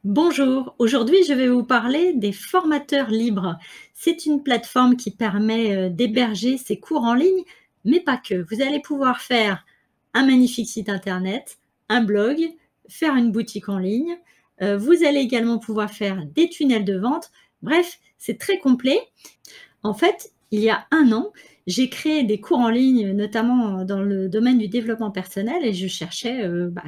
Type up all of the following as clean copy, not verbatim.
Bonjour, aujourd'hui je vais vous parler des formateurs libres. C'est une plateforme qui permet d'héberger ses cours en ligne, mais pas que. Vous allez pouvoir faire un magnifique site internet, un blog, faire une boutique en ligne. Vous allez également pouvoir faire des tunnels de vente. Bref, c'est très complet. En fait, il y a un an, j'ai créé des cours en ligne, notamment dans le domaine du développement personnel, et je cherchais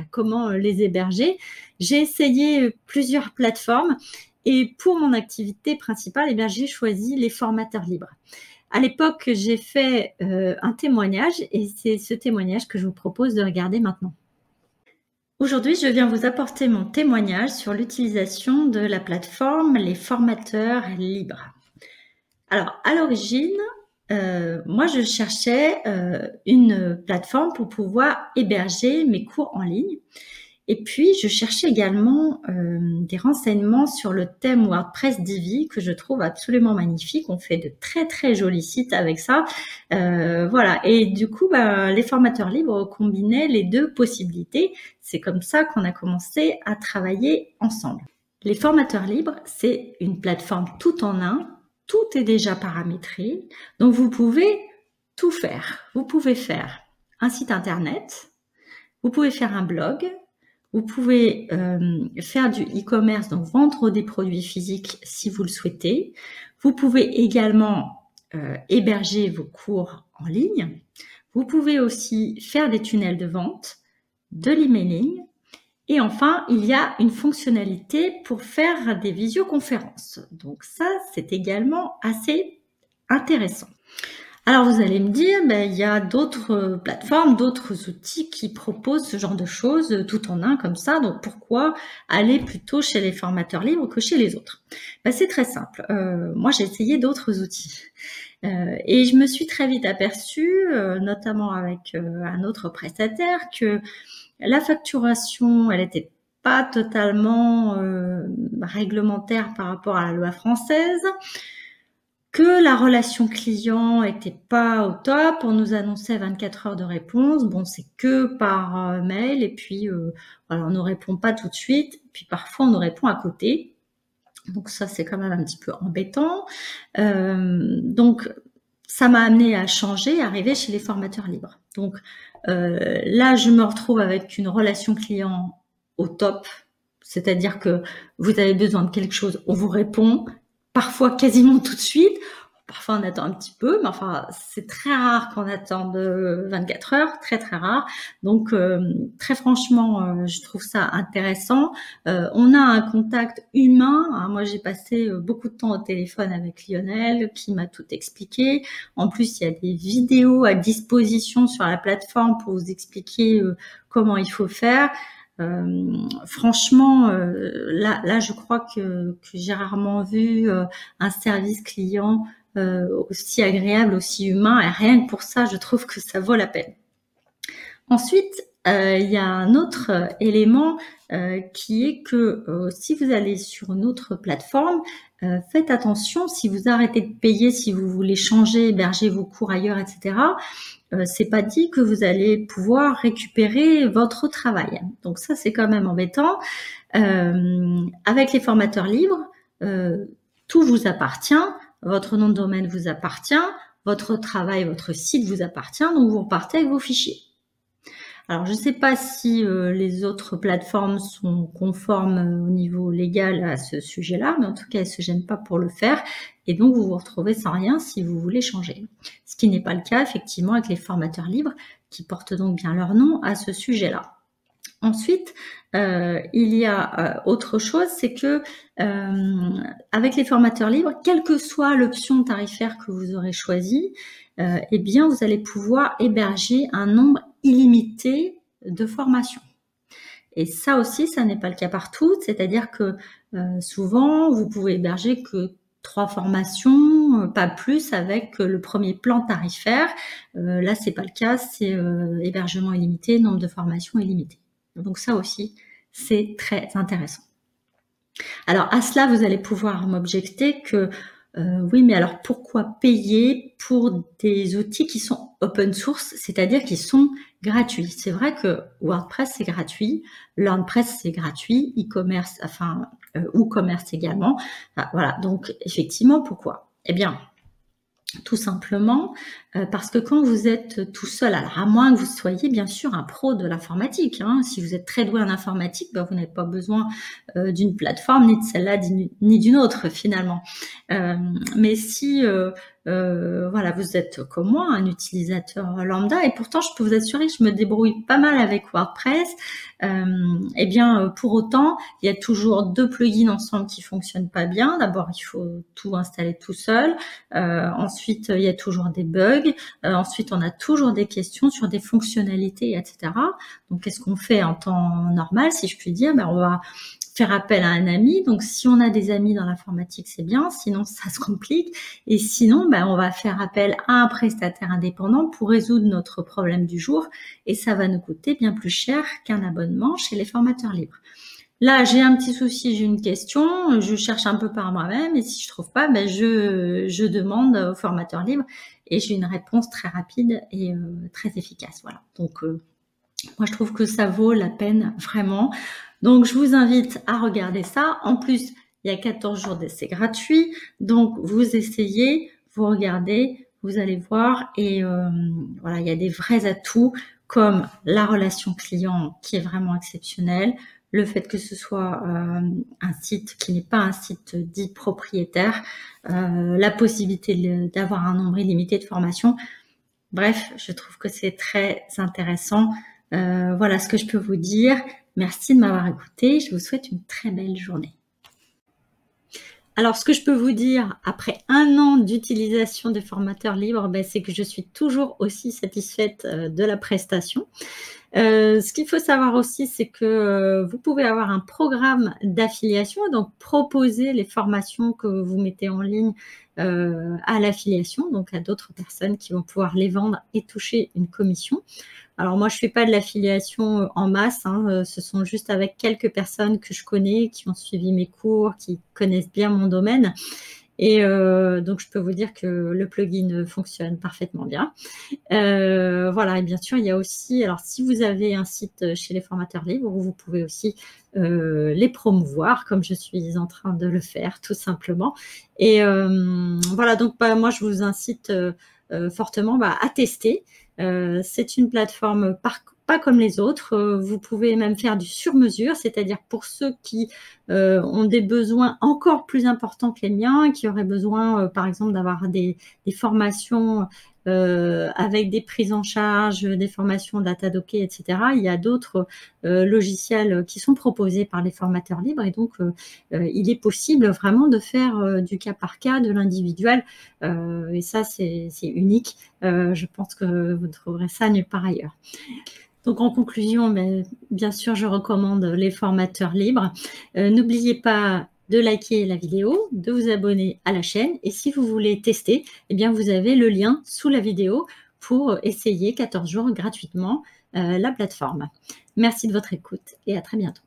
comment les héberger. J'ai essayé plusieurs plateformes, et pour mon activité principale, j'ai choisi les formateurs libres. À l'époque, j'ai fait un témoignage, et c'est ce témoignage que je vous propose de regarder maintenant. Aujourd'hui, je viens vous apporter mon témoignage sur l'utilisation de la plateforme Les Formateurs Libres. Alors, à l'origine, moi, je cherchais une plateforme pour pouvoir héberger mes cours en ligne. Et puis, je cherchais également des renseignements sur le thème WordPress Divi que je trouve absolument magnifique. On fait de très, très jolis sites avec ça. Voilà. Et du coup, les formateurs libres combinaient les deux possibilités. C'est comme ça qu'on a commencé à travailler ensemble. Les formateurs libres, c'est une plateforme tout en un. Tout est déjà paramétré, donc vous pouvez tout faire. Vous pouvez faire un site internet, vous pouvez faire un blog, vous pouvez faire du e-commerce, donc vendre des produits physiques si vous le souhaitez. Vous pouvez également héberger vos cours en ligne. Vous pouvez aussi faire des tunnels de vente, de l'emailing. Et enfin, il y a une fonctionnalité pour faire des visioconférences. Donc ça, c'est également assez intéressant. Alors vous allez me dire, il y a d'autres plateformes, d'autres outils qui proposent ce genre de choses tout en un comme ça. Donc pourquoi aller plutôt chez les formateurs libres que chez les autres? C'est très simple. Moi, j'ai essayé d'autres outils. Et je me suis très vite aperçue, notamment avec un autre prestataire, que la facturation, elle n'était pas totalement réglementaire par rapport à la loi française, que la relation client était pas au top. On nous annonçait 24 heures de réponse. Bon, c'est que par mail, et puis voilà, on ne répond pas tout de suite. Puis parfois, on nous répond à côté. Donc ça, c'est quand même un petit peu embêtant. Donc, ça m'a amené à changer, à arriver chez les formateurs libres. Donc là, je me retrouve avec une relation client au top, c'est-à-dire que vous avez besoin de quelque chose, on vous répond, parfois quasiment tout de suite. Parfois, on attend un petit peu, mais enfin, c'est très rare qu'on attende 24 heures, très très rare. Donc, très franchement, je trouve ça intéressant. On a un contact humain. Hein. Moi, j'ai passé beaucoup de temps au téléphone avec Lionel, qui m'a tout expliqué. En plus, il y a des vidéos à disposition sur la plateforme pour vous expliquer comment il faut faire. Franchement, là, je crois que j'ai rarement vu un service client aussi agréable, aussi humain, et rien que pour ça, je trouve que ça vaut la peine. Ensuite, il y a un autre élément qui est que si vous allez sur une autre plateforme, faites attention, si vous arrêtez de payer, si vous voulez changer, héberger vos cours ailleurs, etc., c'est pas dit que vous allez pouvoir récupérer votre travail. Donc ça, c'est quand même embêtant. Avec les formateurs libres, tout vous appartient, votre nom de domaine vous appartient, votre travail, votre site vous appartient, donc vous repartez avec vos fichiers. Alors, je ne sais pas si les autres plateformes sont conformes au niveau légal à ce sujet-là, mais en tout cas, elles ne se gênent pas pour le faire. Et donc, vous vous retrouvez sans rien si vous voulez changer. Ce qui n'est pas le cas, effectivement, avec les formateurs libres, qui portent donc bien leur nom à ce sujet-là. Ensuite, il y a autre chose, c'est que avec les formateurs libres, quelle que soit l'option tarifaire que vous aurez choisie, eh bien, vous allez pouvoir héberger un nombre illimité de formations. Et ça aussi, ça n'est pas le cas partout, c'est-à-dire que souvent, vous pouvez héberger que 3 formations, pas plus, avec le premier plan tarifaire. Là, c'est pas le cas, c'est hébergement illimité, nombre de formations illimité. Donc ça aussi, c'est très intéressant. Alors à cela, vous allez pouvoir m'objecter que Oui, mais alors pourquoi payer pour des outils qui sont open source, c'est-à-dire qui sont gratuits? C'est vrai que WordPress, c'est gratuit, LearnPress, c'est gratuit, e-commerce, enfin, WooCommerce également. Enfin, voilà, donc effectivement, pourquoi? Eh bien, tout simplement, parce que quand vous êtes tout seul, alors à moins que vous soyez bien sûr un pro de l'informatique, hein. Si vous êtes très doué en informatique, ben, vous n'avez pas besoin, d'une plateforme, ni de celle-là, ni d'une autre finalement. Mais si, voilà, vous êtes comme moi, un utilisateur lambda et pourtant je peux vous assurer que je me débrouille pas mal avec WordPress, et bien, pour autant, il y a toujours 2 plugins ensemble qui fonctionnent pas bien. D'abord, il faut tout installer tout seul. Ensuite, il y a toujours des bugs. Ensuite, on a toujours des questions sur des fonctionnalités, etc. Donc, qu'est-ce qu'on fait en temps normal, si je puis dire? Ben, on va faire appel à un ami. Donc, si on a des amis dans l'informatique, c'est bien. Sinon, ça se complique. Et sinon, ben, on va faire appel à un prestataire indépendant pour résoudre notre problème du jour. Et ça va nous coûter bien plus cher qu'un abonnement chez les formateurs libres. Là, j'ai un petit souci, j'ai une question, je cherche un peu par moi-même et si je trouve pas, ben je demande au formateur libre et j'ai une réponse très rapide et très efficace. Voilà. Donc, moi, je trouve que ça vaut la peine vraiment. Donc, je vous invite à regarder ça. En plus, il y a 14 jours d'essai gratuit. Donc, vous essayez, vous regardez, vous allez voir. Et voilà, il y a des vrais atouts comme la relation client qui est vraiment exceptionnelle. Le fait que ce soit un site qui n'est pas un site dit propriétaire. La possibilité d'avoir un nombre illimité de formations. Bref, je trouve que c'est très intéressant. Voilà ce que je peux vous dire. Merci de m'avoir écouté. Je vous souhaite une très belle journée. Alors, ce que je peux vous dire, après 1 an d'utilisation des formateurs libres, ben, c'est que je suis toujours aussi satisfaite de la prestation. Ce qu'il faut savoir aussi, c'est que vous pouvez avoir un programme d'affiliation, donc proposer les formations que vous mettez en ligne à l'affiliation, donc à d'autres personnes qui vont pouvoir les vendre et toucher une commission. Alors moi, je fais pas de l'affiliation en masse, hein, ce sont juste avec quelques personnes que je connais, qui ont suivi mes cours, qui connaissent bien mon domaine. Et donc, je peux vous dire que le plugin fonctionne parfaitement bien. Voilà, et bien sûr, il y a aussi, alors si vous avez un site chez les formateurs libres, vous pouvez aussi les promouvoir, comme je suis en train de le faire, tout simplement. Et voilà, donc bah, moi, je vous incite fortement à tester. C'est une plateforme pas comme les autres. Vous pouvez même faire du sur-mesure, c'est-à-dire pour ceux qui ont des besoins encore plus importants que les miens, qui auraient besoin, par exemple, d'avoir des formations avec des prises en charge, des formations Datadocker, etc. Il y a d'autres logiciels qui sont proposés par les formateurs libres et donc il est possible vraiment de faire du cas par cas, de l'individuel et ça c'est unique. Je pense que vous ne trouverez ça nulle part ailleurs. Donc en conclusion, bien sûr, je recommande les formateurs libres. N'oubliez pas de liker la vidéo, de vous abonner à la chaîne et si vous voulez tester, eh bien vous avez le lien sous la vidéo pour essayer 14 jours gratuitement la plateforme. Merci de votre écoute et à très bientôt.